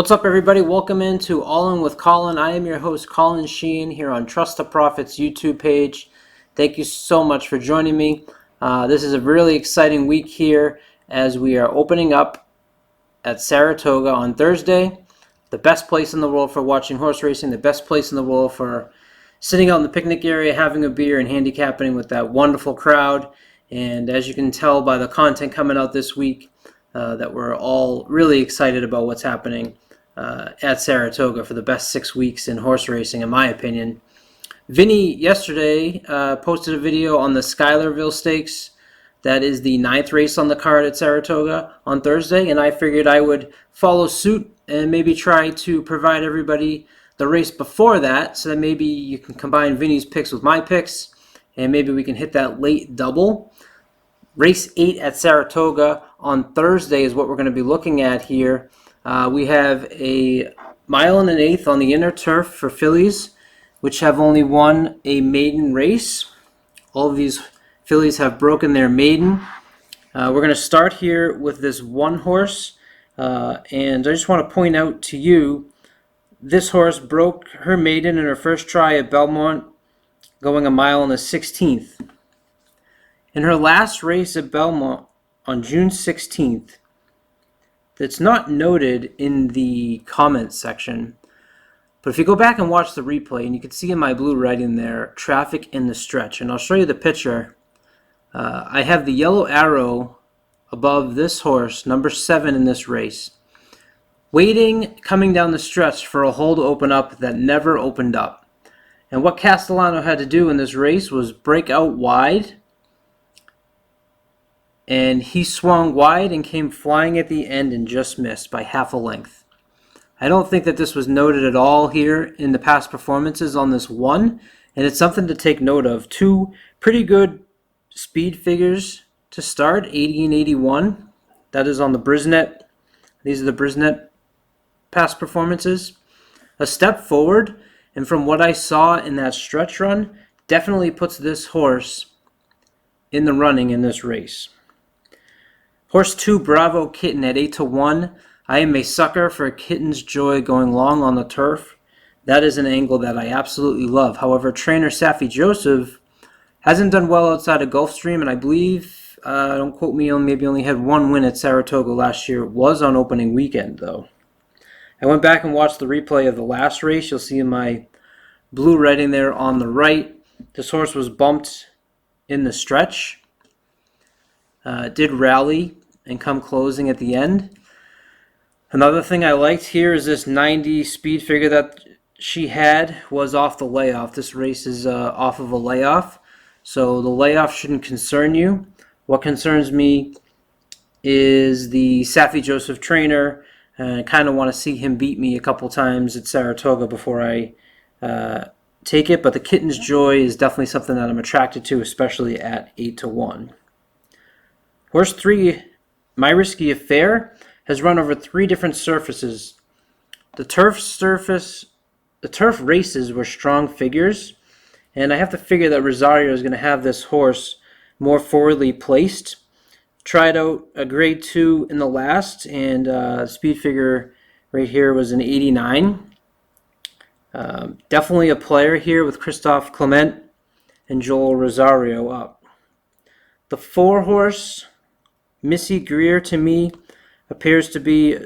What's up, everybody? Welcome into All In with Colin. I am your host, Colin Sheehan, here on Trust the Profits YouTube page. Thank you so much for joining me. This is a really exciting week here as we are opening up at Saratoga on Thursday. The best place in the world for watching horse racing, the best place in the world for sitting out in the picnic area, having a beer and handicapping with that wonderful crowd. And as you can tell by the content coming out this week, that we're all really excited about what's happening at Saratoga for the best 6 weeks in horse racing, in my opinion. Vinny yesterday posted a video on the Schuylerville Stakes. That is the 9th race on the card at Saratoga on Thursday, and I figured I would follow suit and maybe try to provide everybody the race before that, so that maybe you can combine Vinny's picks with my picks, and maybe we can hit that late double. Race 8 at Saratoga on Thursday is what we're going to be looking at here. We have a 1 1/8 on the inner turf for fillies, which have only won a maiden race. All of these fillies have broken their maiden. We're going to start here with this one horse, and I just want to point out to you, this horse broke her maiden in her first try at Belmont, going 1 1/16. In her last race at Belmont on June 16th, that's not noted in the comments section, but if you go back and watch the replay, and you can see in my blue writing there, traffic in the stretch, and I'll show you the picture. I have the yellow arrow above this horse, number 7 in this race, waiting, coming down the stretch for a hole to open up that never opened up. And what Castellano had to do in this race was break out wide, and he swung wide and came flying at the end and just missed by half a length. I don't think that this was noted at all here in the past performances on this one, and it's something to take note of. 2 pretty good speed figures to start, 80 and 81. That is on the Brisnet. These are the Brisnet past performances. A step forward, and from what I saw in that stretch run, definitely puts this horse in the running in this race. Horse 2, Bravo Kitten at 8-1. I am a sucker for Kitten's Joy going long on the turf. That is an angle that I absolutely love. However, trainer Safi Joseph hasn't done well outside of Gulfstream, and I believe, don't quote me, maybe only had 1 win at Saratoga last year. It was on opening weekend, though. I went back and watched the replay of the last race. You'll see in my blue writing there on the right. This horse was bumped in the stretch. Did rally and come closing at the end. Another thing I liked here is this 90 speed figure that she had was off the layoff. This race is off of a layoff, so the layoff shouldn't concern you. What concerns me is the Safi Joseph trainer, and I kind of want to see him beat me a couple times at Saratoga before I take it, but the Kitten's Joy is definitely something that I'm attracted to, especially at 8-1. Horse 3, My Risky Affair, has run over 3 different surfaces. The turf races were strong figures, and I have to figure that Rosario is going to have this horse more forwardly placed. Tried out a grade 2 in the last, and speed figure right here was an 89. Definitely a player here with Christophe Clement and Joel Rosario up. The 4 horse, Missy Greer, to me appears to be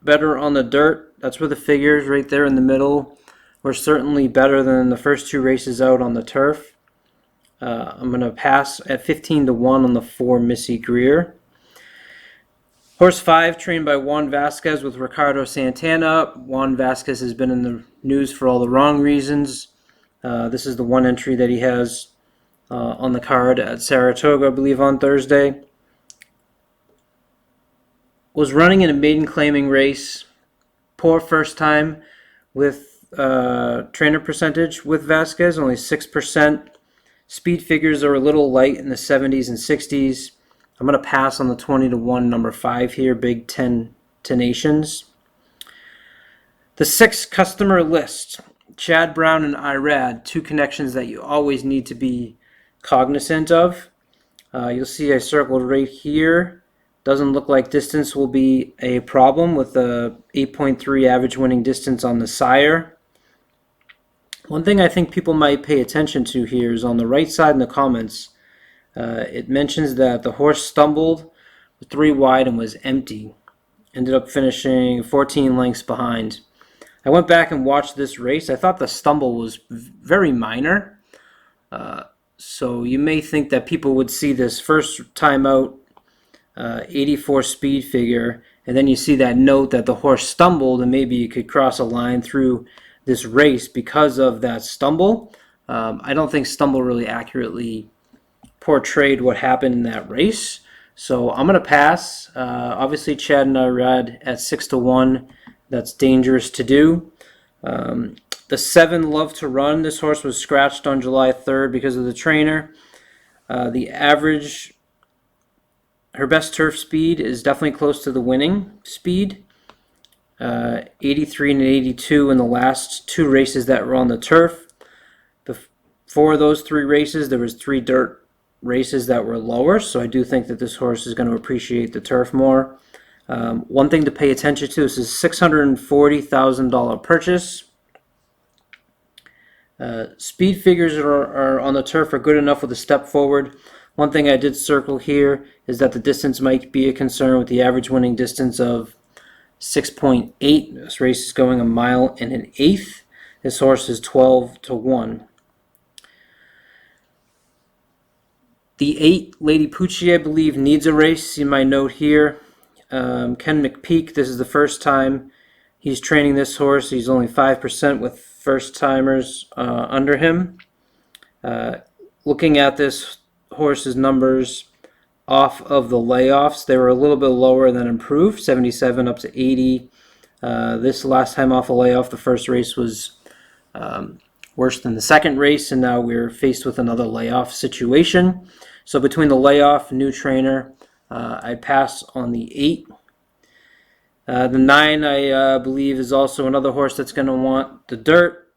better on the dirt. That's where the figures right there in the middle were certainly better than the first 2 races out on the turf. I'm going to pass at 15-1 on the 4, Missy Greer. Horse 5, trained by Juan Vasquez with Ricardo Santana. Juan Vasquez has been in the news for all the wrong reasons. This is the one entry that he has on the card at Saratoga, I believe, on Thursday. Was running in a maiden claiming race. Poor first time with trainer percentage with Vasquez, only 6%. Speed figures are a little light in the 70s and 60s. I'm going to pass on the 20-1 number 5 here, Big 10 Tenations. The 6 customer list, Chad Brown and Irad, 2 connections that you always need to be cognizant of. You'll see I circled right here Doesn't look like distance will be a problem with the 8.3 average winning distance on the sire. One thing I think people might pay attention to here is on the right side in the comments. It mentions that the horse stumbled with 3 wide and was empty. Ended up finishing 14 lengths behind. I went back and watched this race. I thought the stumble was very minor. So you may think that people would see this first time out 84 speed figure, and then you see that note that the horse stumbled, and maybe you could cross a line through this race because of that stumble. I don't think stumble really accurately portrayed what happened in that race. So I'm going to pass. Obviously, Chad and I ride at 6-1. That's dangerous to do. The 7 Love to Run. This horse was scratched on July 3rd because of the trainer. The average, her best turf speed is definitely close to the winning speed. 83 and 82 in the last 2 races that were on the turf. Before those 3 races, there was 3 dirt races that were lower, so I do think that this horse is going to appreciate the turf more. One thing to pay attention to, this is $640,000 purchase. Speed figures are on the turf are good enough with a step forward. One thing I did circle here is that the distance might be a concern with the average winning distance of 6.8. This race is going 1 mile and 1/8. This horse is 12-1. The 8 Lady Pucci, I believe, needs a race. See my note here. Ken McPeak, this is the first time he's training this horse. He's only 5% with first timers under him. Looking at this horse's numbers off of the layoffs, they were a little bit lower than improved, 77 up to 80. This last time off a layoff, the first race was worse than the second race, and now we're faced with another layoff situation. So between the layoff, new trainer, I pass on the 8. The 9, I believe, is also another horse that's going to want the dirt.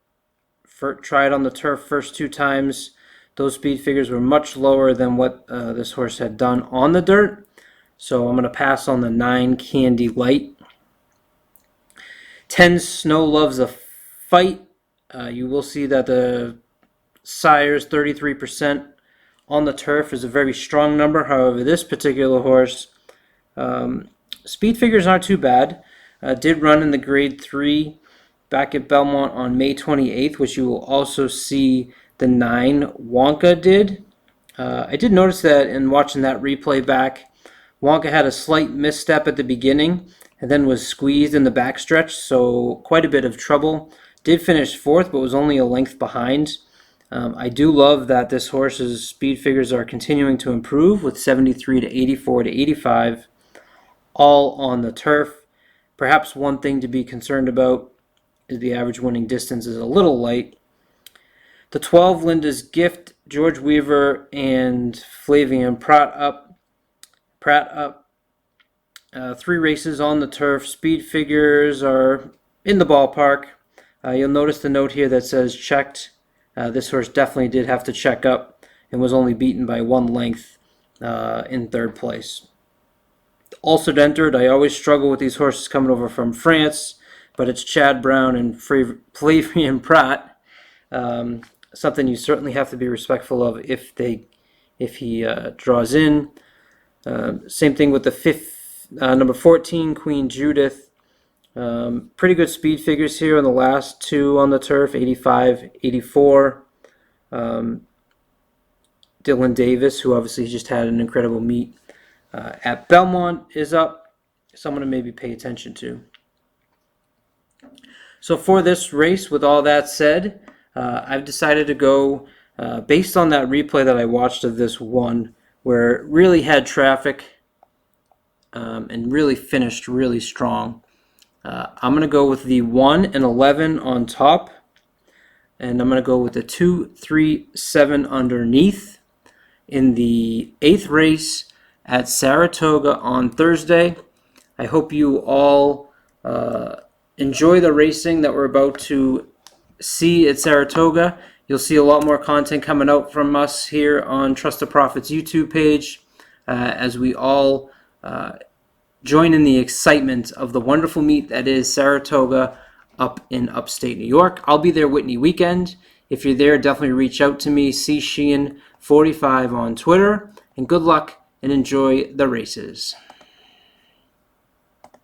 Tried on the turf first 2 times. Those speed figures were much lower than what this horse had done on the dirt. So I'm going to pass on the 9 Candy Light. 10 Snow Loves a Fight. You will see that the sire's 33% on the turf is a very strong number. However, this particular horse, speed figures aren't too bad. Did run in the grade 3 back at Belmont on May 28th, which you will also see the 9 Wonka did. I did notice that in watching that replay back, Wonka had a slight misstep at the beginning and then was squeezed in the backstretch, so quite a bit of trouble. Did finish 4th, but was only a length behind. I do love that this horse's speed figures are continuing to improve with 73 to 84 to 85, all on the turf. Perhaps one thing to be concerned about is the average winning distance is a little light. The 12 Linda's Gift, George Weaver and Flavian Pratt up. 3 races on the turf. Speed figures are in the ballpark. You'll notice the note here that says checked. This horse definitely did have to check up and was only beaten by 1 length in 3rd place. Also entered, I always struggle with these horses coming over from France, but it's Chad Brown and Flavian Pratt. Something you certainly have to be respectful of if he draws in. Same thing with the number 14 Queen Judith. Pretty good speed figures here on the last 2 on the turf, 85, 84. Dylan Davis, who obviously just had an incredible meet at Belmont, is up. Someone to maybe pay attention to. So for this race, with all that said, I've decided to go based on that replay that I watched of this one, where it really had traffic and really finished really strong. I'm going to go with the 1 and 11 on top, and I'm going to go with the 2, 3, 7 underneath in the 8th race at Saratoga on Thursday. I hope you all enjoy the racing that we're about to see at Saratoga. You'll see a lot more content coming out from us here on Trust the Profits YouTube page as we all join in the excitement of the wonderful meet that is Saratoga up in upstate New York. I'll be there Whitney weekend. If you're there, definitely reach out to me, CSheehan45 on Twitter, and good luck and enjoy the races.